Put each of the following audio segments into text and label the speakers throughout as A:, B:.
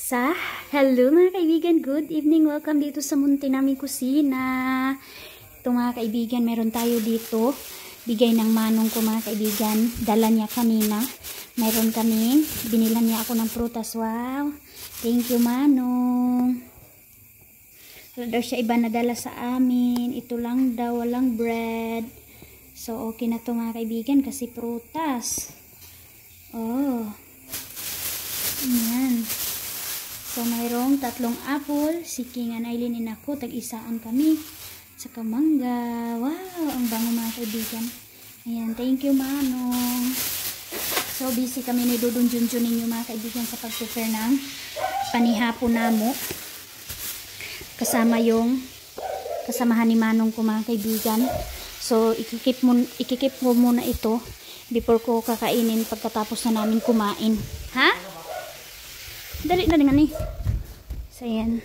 A: Sa hello mga kaibigan, good evening, welcome dito sa munti naming kusina. Ito mga kaibigan, meron tayo dito, bigay ng manong ko mga kaibigan, dala niya kanina. Meron kami, binilan niya ako ng prutas. Wow, thank you manong. Wala daw siya iba na dala sa amin, ito lang daw, walang bread. So okay na to mga kaibigan kasi prutas. Oh, yan. So, mayroong 3 apple, si King and Aileen and ako, tag-isaan kami. Saka mangga. Wow, ang bango mga kaibigan. Ayan, thank you manong. So, busy kami ni Dudong Junjun ninyo mga kaibigan sa pag-prepare ng panihapon namo. Kasama yung kasamahan ni manong ko mga kaibigan. So, ikikip mo muna ito before ko kakainin pagkatapos na namin kumain. Ha? Dali na nga ni. So, yan.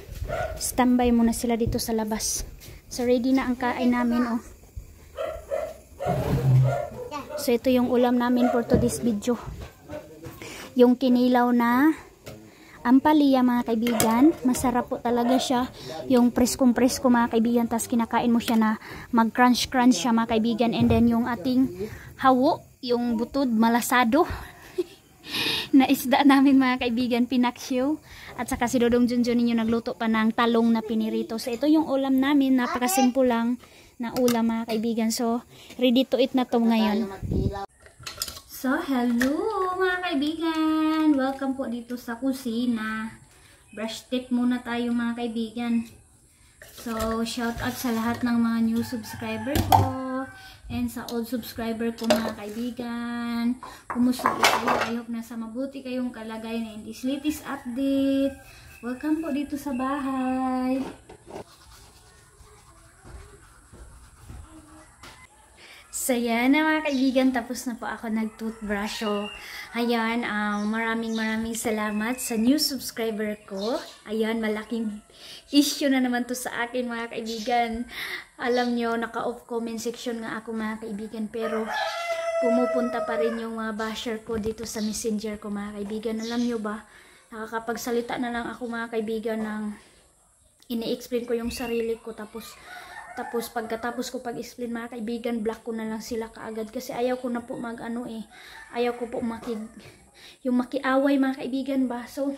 A: Standby muna sila dito sa labas. So, ready na ang kain namin, oh. So, ito yung ulam namin for today's video. Yung kinilaw na ampalaya, mga kaibigan. Masarap po talaga siya. Yung preskong-presko, mga kaibigan. Tapos, kinakain mo siya na mag-crunch-crunch siya, mga kaibigan. And then, yung ating hawo, yung butod, malasado. Na isda namin mga kaibigan, pinaksyo. At saka si Dodong Junjun ninyo nagluto pa ng talong na pinirito. So ito yung ulam namin, napakasimple lang na ulam mga kaibigan. So ready to eat na to ngayon. So hello mga kaibigan, welcome po dito sa kusina. Brush tip muna tayo mga kaibigan. So shout out sa lahat ng mga new subscriber ko. And sa old subscriber ko mga kaibigan, kumusta po kayo? I hope nasa mabuti kayong kalagayan na in this latest update. Welcome po dito sa bahay. So yan na mga kaibigan, tapos na po ako nag-toothbrush. So, ayan, maraming salamat sa new subscriber ko. Ayan, malaking issue na naman to sa akin mga kaibigan. Alam nyo, naka-off comment section nga ako mga kaibigan. Pero pumupunta pa rin yung mga basher ko dito sa messenger ko mga kaibigan. Alam nyo ba, nakakapagsalita na lang ako mga kaibigan ng ini-explain ko yung sarili ko. Tapos pagkatapos ko pag-explain mga kaibigan, block ko na lang sila kaagad. Kasi ayaw ko na po ayaw ko po yung makiaway mga kaibigan ba. So,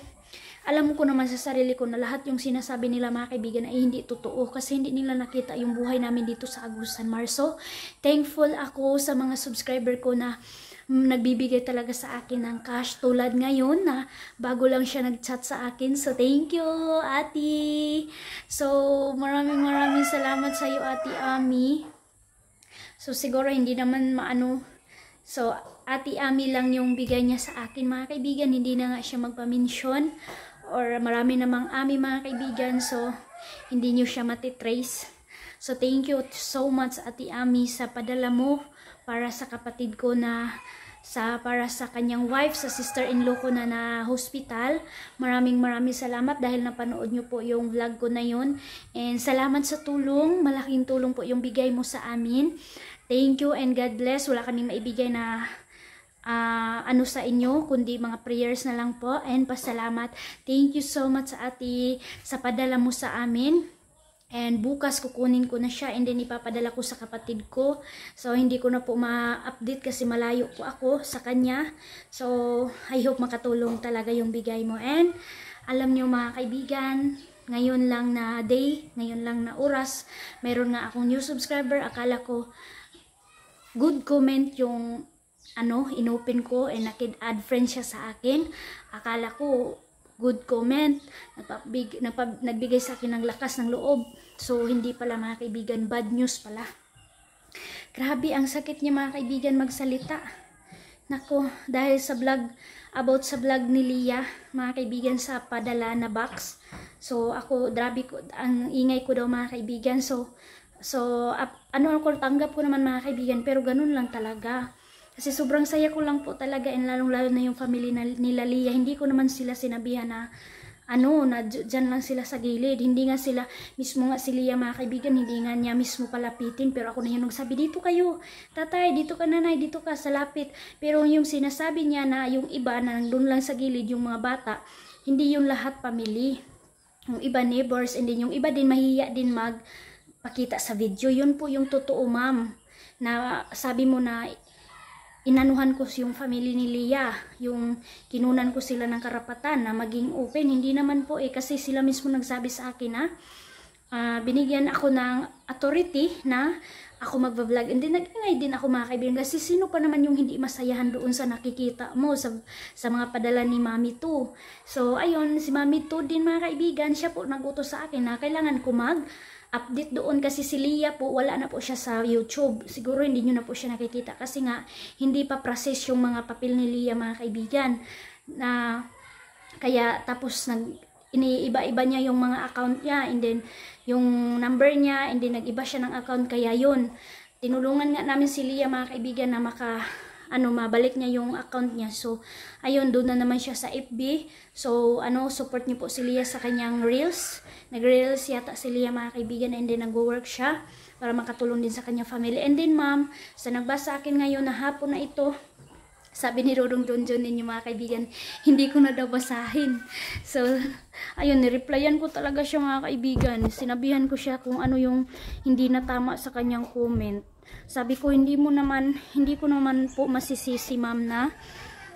A: alam ko naman sa sarili ko na lahat yung sinasabi nila mga kaibigan ay hindi totoo. Kasi hindi nila nakita yung buhay namin dito sa Agusan Mar. So, thankful ako sa mga subscriber ko na nagbibigay talaga sa akin ng cash. Tulad ngayon na bago lang siya nag-chat sa akin. So, thank you, Ate. So, maraming salamat sa iyo, Ate Ami. So, siguro hindi naman So, Ate Ami lang yung bigay niya sa akin mga kaibigan. Hindi na nga siya magpa-mention. Or marami namang Ami mga kaibigan. So, hindi nyo siya matitrace. So, thank you so much Ate Ami sa padala mo para sa kapatid ko na para sa kanyang wife, sa sister-in-law ko na hospital. Maraming salamat dahil napanood nyo po yung vlog ko na yun. And salamat sa tulong. Malaking tulong po yung bigay mo sa amin. Thank you and God bless. Wala kaming maibigay na sa inyo, kundi mga prayers na lang po and pasalamat. Thank you so much Ate sa padala mo sa amin. And bukas kukunin ko na siya and then ipapadala ko sa kapatid ko. So hindi ko na po ma-update kasi malayo po ako sa kanya. So I hope makatulong talaga yung bigay mo. And alam nyo mga kaibigan, ngayon lang na day, ngayon lang na oras, mayroon nga akong new subscriber. Akala ko good comment yung inopen ko and nakid-add friend siya sa akin. Akala ko good comment, nagbigay sa akin ng lakas ng loob. So, hindi pala mga kaibigan, bad news pala. Grabe, ang sakit niya mga kaibigan magsalita. Nako, dahil sa vlog, about sa vlog ni Lia, mga kaibigan sa padala na box. So, grabe ko, ang ingay ko daw mga kaibigan. So, tanggap ko naman mga kaibigan, pero ganun lang talaga. Kasi sobrang saya ko lang po talaga and lalong-lalo na yung family nila Lia. Hindi ko naman sila sinabihan na dyan lang sila sa gilid. Hindi nga sila, mismo nga si Lia mga kaibigan, hindi nga niya mismo palapitin. Pero ako na yung nagsabi, dito kayo, tatay, dito ka nanay, dito ka sa lapit. Pero yung sinasabi niya na yung iba na nandun lang sa gilid, yung mga bata, hindi yung lahat family. Yung iba neighbors, and then yung iba din mahiya din magpakita sa video. Yun po yung totoo, ma'am. Na sabi mo na inanuhan ko yung family ni Leah, yung kinunan ko sila ng karapatan na maging open. Hindi naman po kasi sila mismo nagsabi sa akin na binigyan ako ng authority na ako magbablog. And then nag-ingay din ako mga kaibigan, kasi sino pa naman yung hindi masayahan doon sa nakikita mo sa mga padala ni Mami 2. So ayun, si Mami 2 din mga kaibigan, siya po nagutos sa akin na kailangan ko update doon, kasi si Leah po wala na po siya sa YouTube. Siguro hindi nyo na po siya nakikita kasi nga hindi pa process yung mga papel ni Leah mga kaibigan. Kaya tapos iniiba-iba niya yung mga account niya, and then yung number niya, and then nag-iba siya ng account. Kaya yun, tinulungan nga namin si Leah mga kaibigan na mabalik niya yung account niya. So ayun, doon na naman siya sa FB. So support niyo po si Leah sa kanyang reels. Nag-reels yata si Leah mga kaibigan, and then nag-work siya para makatulong din sa kanyang family. And then ma'am, sa nagbasa akin ngayon na hapon na ito, sabi ni Dodong Jonjon ninyo mga kaibigan, hindi ko na daw basahin. So ayun, nireplyan ko talaga siya mga kaibigan. Sinabihan ko siya kung ano yung hindi na tama sa kanyang comment. Sabi ko, hindi ko naman po masisisi ma'am na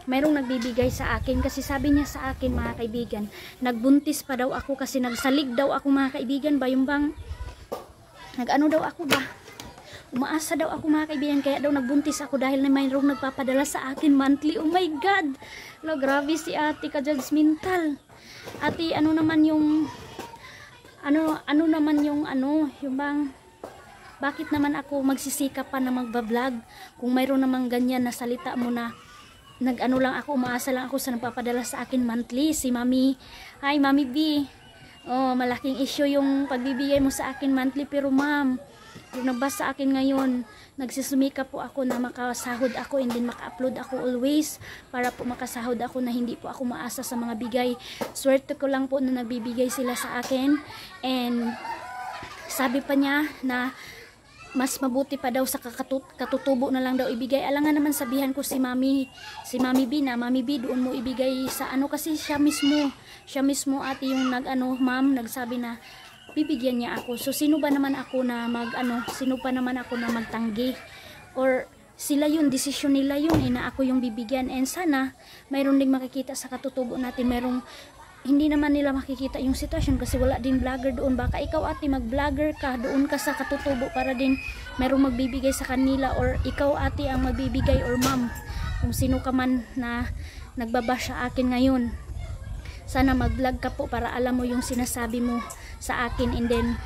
A: mayroong nagbibigay sa akin, kasi sabi niya sa akin mga kaibigan, nagbuntis pa daw ako kasi nagsalig daw ako mga kaibigan ba, yung bang nag-ano daw ako ba, umaasa daw ako mga kaibigan, kaya daw nagbuntis ako dahil na mayroong nagpapadala sa akin monthly. Oh my God, grabe si ate ka-judgmental. Ate, ano naman yung yung bang, bakit naman ako magsisikap pa na magbablog kung mayroon namang ganyan na salita mo na nag-ano lang ako, umaasa lang ako sa nagpapadala sa akin monthly, si Mami. Hi Mami B, malaking issue yung pagbibigay mo sa akin monthly, pero ma'am, yung nagbasa sa akin ngayon, nagsusumika po ako na makasahod ako, and then maka-upload ako always para po makasahod ako, na hindi po ako maasa sa mga bigay. Swerte ko lang po na nabibigay sila sa akin. And sabi pa niya na mas mabuti pa daw sa katutubo na lang daw ibigay. Alangan naman sabihan ko si Mami B na, Mami B, doon mo ibigay sa kasi siya mismo ate yung ma'am, nagsabi na bibigyan niya ako. So sino pa naman ako na magtanggi, or sila yun, desisyon nila yun na ako yung bibigyan. And sana mayroon ding makikita sa katutubo natin, hindi naman nila makikita yung sitwasyon kasi wala din vlogger doon. Baka ikaw ate mag-vlogger ka, doon ka sa katutubo para din mayroong magbibigay sa kanila, or ikaw ate ang magbibigay, or ma'am, kung sino ka man na nagbabash sa akin ngayon. Sana mag-vlog ka po para alam mo yung sinasabi mo sa akin, and then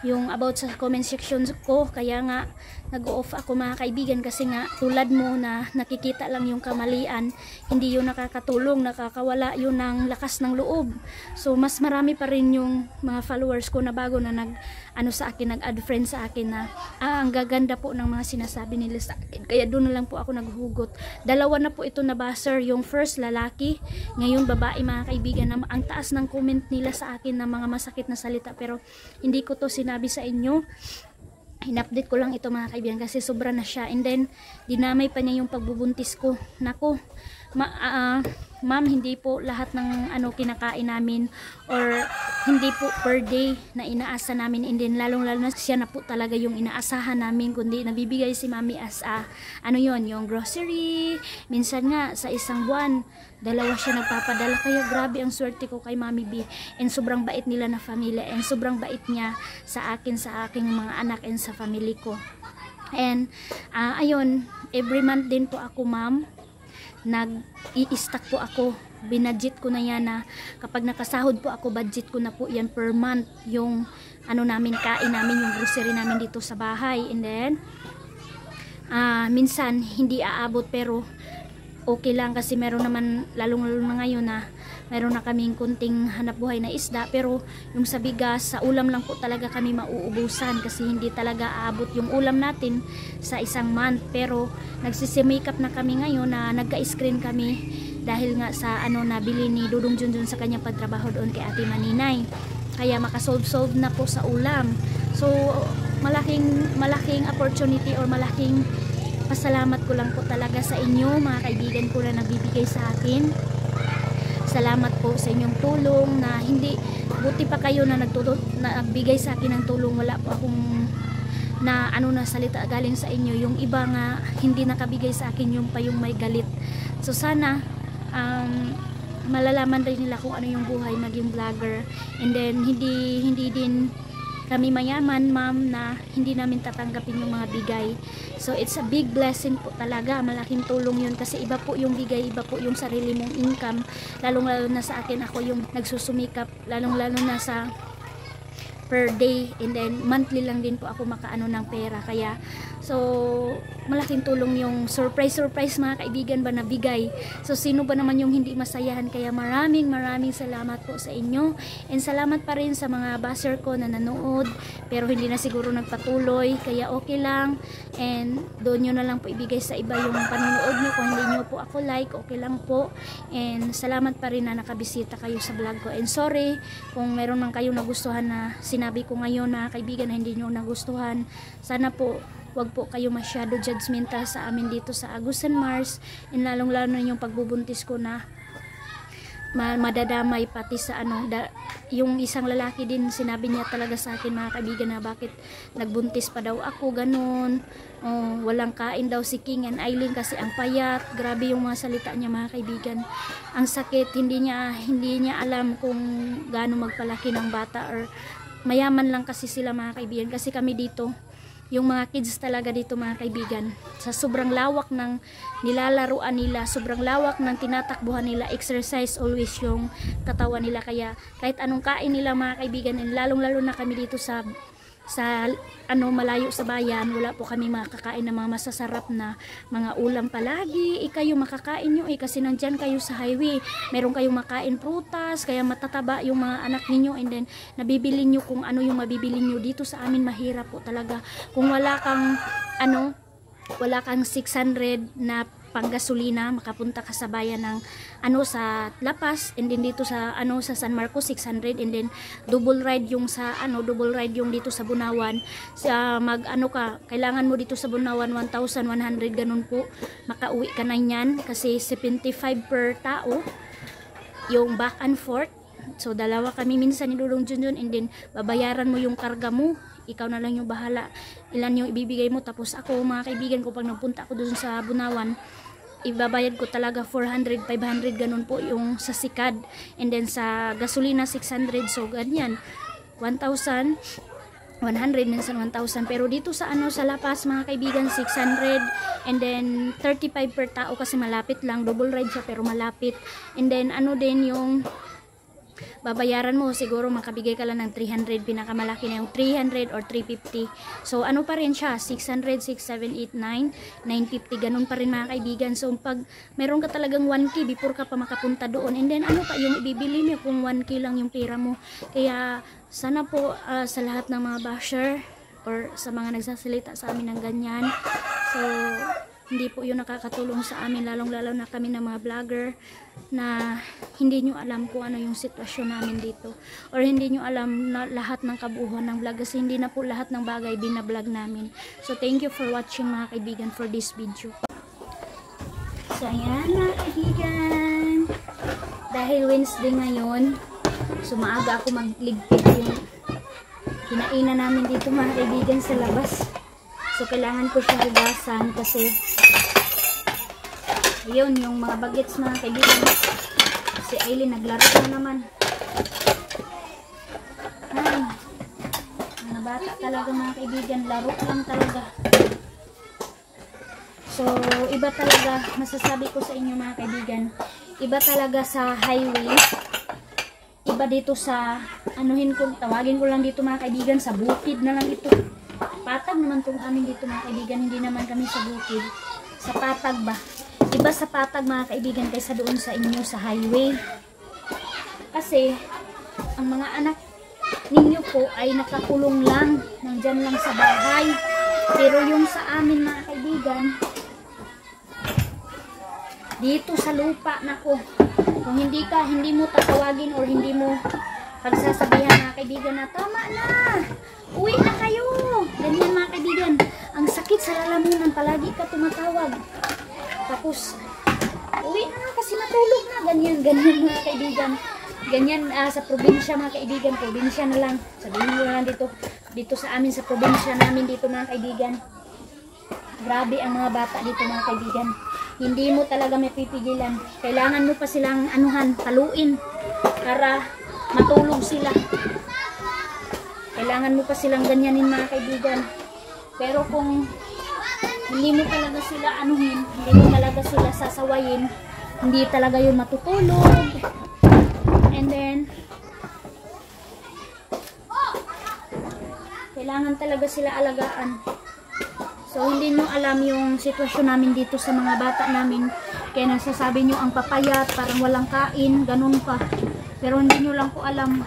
A: yung about sa comment section ko. Kaya nga nag-off ako mga kaibigan, kasi nga tulad mo na nakikita lang yung kamalian, hindi yun nakakatulong, nakakawala yun ng lakas ng loob. So mas marami pa rin yung mga followers ko na bago na nag-add friend sa akin na ang gaganda po ng mga sinasabi nila sa akin, kaya doon na lang po ako naghugot. Dalawa na po ito na buzzer, yung first lalaki, ngayon babae mga kaibigan, na ang taas ng comment nila sa akin na mga masakit na salita, pero hindi ko to sinabi sa inyo. In-update ko lang ito mga kaibigan kasi sobra na siya. And then dinamay pa niya yung pagbubuntis ko. Nako, ma'am, hindi po lahat ng kinakain namin, or hindi po per day na inaasa namin. And then lalong lalo na siya na po talaga yung inaasahan namin, kundi nabibigay si Mami as yung grocery. Minsan nga sa isang buwan 2 siya nagpapadala, kaya grabe ang swerte ko kay Mami B. And sobrang bait nila na family, and sobrang bait niya sa akin, sa aking mga anak, and sa family ko. And ayun, every month din po ako ma'am, nag-i-stack po ako, binudget ko na yan, na kapag nakasahod po ako, budget ko na po yan per month, yung namin, kain namin, yung grocery namin dito sa bahay. And then minsan hindi aabot, pero okay lang kasi meron naman, lalong na ngayon na meron na kaming kunting hanap buhay na isda, pero yung sa bigas, sa ulam lang po talaga kami mauubusan, kasi hindi talaga aabot yung ulam natin sa isang month. Pero nagsisimikap na kami ngayon na nagka-screen kami dahil nga sa nabili ni Dodong Jonjon sa kanyang pagtrabaho doon kay Ate Maninay, kaya makasolve na po sa ulam. So malaking opportunity, or malaking pasalamat ko lang po talaga sa inyo mga kaibigan ko na nagbibigay sa akin salamat po sa inyong tulong na hindi, buti pa kayo na nagbigay sa akin ng tulong. Wala po akong na na salita galing sa inyo. Yung iba nga hindi nakabigay sa akin, yung pa yung may galit. So sana malalaman rin nila kung ano yung buhay maging vlogger. And then hindi din kami mayaman, ma'am, na hindi namin tatanggapin yung mga bigay. So it's a big blessing po talaga, malaking tulong yun, kasi iba po yung bigay, iba po yung sarili mong income, lalong lalo na sa akin, ako yung nagsusumikap, lalong lalo na sa per day, and then monthly lang din po ako makaano ng pera. Kaya so malaking tulong yung surprise mga kaibigan ba na bigay. So sino ba naman yung hindi masayahan? Kaya maraming salamat po sa inyo, and salamat pa rin sa mga basher ko na nanood pero hindi na siguro nagpatuloy. Kaya okay lang, and doon nyo na lang po ibigay sa iba yung panonood nyo. Kung hindi nyo po ako like, okay lang po, and salamat pa rin na nakabisita kayo sa vlog ko. And sorry kung meron man kayong nagustuhan na sinabi ko ngayon mga kaibigan na hindi nyo nagustuhan. Sana po wag po kayo masyado judgmental sa amin dito sa Agusan Mars, and lalong lalo na yung pagbubuntis ko na madadamay pati sa yung isang lalaki din, sinabi niya talaga sa akin mga kaibigan na bakit nagbuntis pa daw ako, ganun. Walang kain daw si King and Eileen kasi ang payat. Grabe yung mga salita niya mga kaibigan, ang sakit. Hindi niya alam kung gaano magpalaki ng bata, or mayaman lang kasi sila mga kaibigan, kasi kami dito yung mga kids talaga dito mga kaibigan, sa sobrang lawak ng nilalaruan nila, sobrang lawak ng tinatakbuhan nila, exercise always yung katawan nila. Kaya kahit anong kain nila mga kaibigan, and lalong lalo na kami dito sa malayo sa bayan, wala po kami makakain ng mga masasarap na mga ulam palagi. Kayo makakain nyo kasi nandyan kayo sa highway, meron kayong makain prutas, kaya matataba yung mga anak ninyo, and then nabibili nyo kung ano yung mabibili nyo. Dito sa amin mahirap po talaga. Kung wala kang 600 na panggasolina, makapunta ka sa bayan ng sa Lapas, and then dito sa sa San Marcos 600, and then double ride yung dito sa Bunawan. Sa kailangan mo dito sa Bunawan 1,100 ganun po, makauwi ka na niyan, kasi 75 per tao yung back and forth. So dalawa kami minsan ni Dudong Junjun, and then babayaran mo yung karga mo, ikaw na lang yung bahala ilan yung ibibigay mo. Tapos ako mga kaibigan ko, pag nagpunta ako doon sa Bunawan, ibabayad ko talaga 400, 500 ganun po yung sa sikad, and then sa gasolina 600. So ganyan 1,100 minsan 1,000. Pero dito sa sa Lapas mga kaibigan 600, and then 35 per tao kasi malapit lang, double ride siya pero malapit. And then din yung babayaran mo, siguro makabigay ka lang ng 300, pinakamalaki na yung 300 or 350. So pa rin siya, 600, 6, 7, 8, 9, 950, ganun pa rin mga kaibigan. So pag meron ka talagang 1K before ka pa makapunta doon, and then pa yung ibibili mo kung 1K lang yung pera mo. Kaya sana po sa lahat ng mga basher or sa mga nagsasalita sa amin ng ganyan, so hindi po yun nakakatulong sa amin, lalong lalo na kami na mga vlogger na hindi nyo alam kung ano yung sitwasyon namin dito, or hindi nyo alam na lahat ng kabuuan ng vlog, kasi hindi na po lahat ng bagay binablog namin. So thank you for watching mga kaibigan for this video. So ayan mga kaibigan, dahil Wednesday ngayon, so maaga ako magligpit yung kinainan namin dito mga kaibigan sa labas. So kailangan ko siya hugasan kasi ayun yung mga bagets mga kaibigan. Si Aileen naglaro na naman. Ay, mga bata talaga mga kaibigan, laro lang talaga. So iba talaga, masasabi ko sa inyo mga kaibigan, iba talaga sa highway, iba dito sa tawagin ko lang dito mga kaibigan, sa bukid na lang ito. Patag naman tong amin dito mga kaibigan, hindi naman kami sa bukid, sa patag ba. Iba sa patag mga kaibigan kaysa doon sa inyo sa highway, kasi ang mga anak ninyo po ay nakakulong lang, nandyan lang sa bahay. Pero yung sa amin mga kaibigan, dito sa lupa, nako, kung hindi mo tatawagin or hindi mo pagsasabihan mga kaibigan na tama na, uwi na kayo, ganyan mga kaibigan, ang sakit sa lalamunan, palagi ka tumatawag. Tapos Uwi na kasi natulog na. Ganyan mga kaibigan. Ganyan sa probinsya mga kaibigan. Probinsya na lang. Sabihin mo na lang dito sa amin sa probinsya namin dito mga kaibigan. Grabe ang mga bata dito mga kaibigan. Hindi mo talaga may pipigilan. Kailangan mo pa silang paluin para matulog sila. Kailangan mo pa silang ganyanin mga kaibigan. Pero kung hindi mo talaga sila hindi mo talaga sila sasawayin, hindi talaga yun matutulog. And then kailangan talaga sila alagaan. So hindi nyo alam yung sitwasyon namin dito sa mga bata namin. Kaya nasasabi nyo ang papayat, parang walang kain, ganun pa. Pero hindi nyo lang po alam,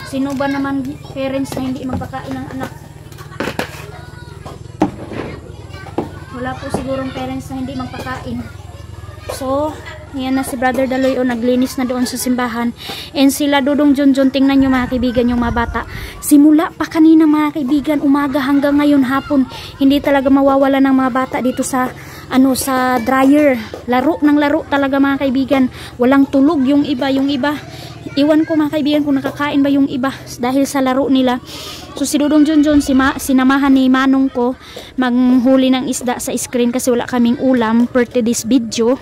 A: sino ba naman parents na hindi magpakain ng anak? Wala po sigurong parents na hindi magpakain. So, yan na si Brother Daloy naglinis na doon sa simbahan. And sila Dudong Junjun, tingnan nyo mga kaibigan yung mga bata. Simula pa kanina mga kaibigan, umaga hanggang ngayon hapon, hindi talaga mawawala ng mga bata dito sa sa dryer. Laro ng laro talaga mga kaibigan. Walang tulog yung iba. Iwan ko mga kaibigan kung nakakain ba yung iba dahil sa laro nila. So si Dudong Junjun, sinamahan ni Manong ko manghuli ng isda sa screen kasi wala kaming ulam per this video.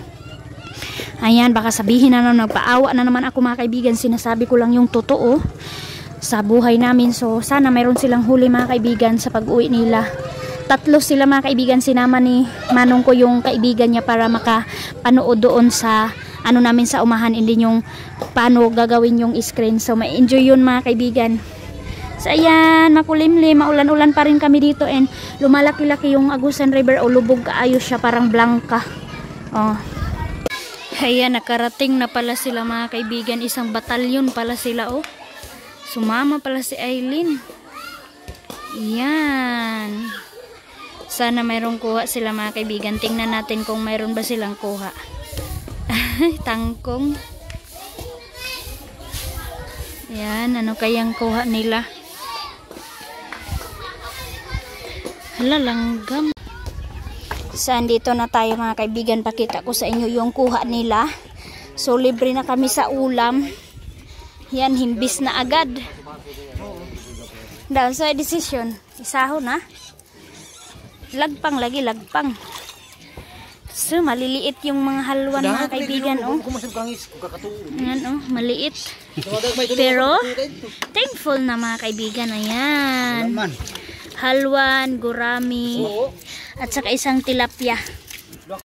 A: Ayan, baka sabihin na nagpaawa na naman ako mga kaibigan. Sinasabi ko lang yung totoo sa buhay namin. So sana mayroon silang huli mga kaibigan sa pag-uwi nila. 3 sila mga kaibigan. Sinama ni Manong ko yung kaibigan niya para makapanood doon sa namin sa umahan, hindi yung paano gagawin yung screen. So may enjoy yun mga kaibigan. So ayan, makulimlim, maulan-ulan pa rin kami dito and lumalaki-laki yung Agusan River o lubog kaayos siya, parang blanca. Oh. Ayan, nakarating na pala sila mga kaibigan. Isang batalyon pala sila Sumama pala si Aileen. Ayan. Sana mayroong kuha sila mga kaibigan. Tingnan natin kung mayroon ba silang kuha. Tangkong. Ayan, ano kayang kuha nila? Hala, langgam. Saan dito na tayo mga kaibigan, pakita ko sa inyo yung kuha nila. So libre na kami sa ulam. Yan, himbis na agad. Down sa decision, isahon na. Lagpang lagi, lagpang. So maliliit yung mga halwan mga kaibigan Ayan maliit. Pero thankful na mga kaibigan. Ayan. Halwan, gurami, at saka isang tilapia.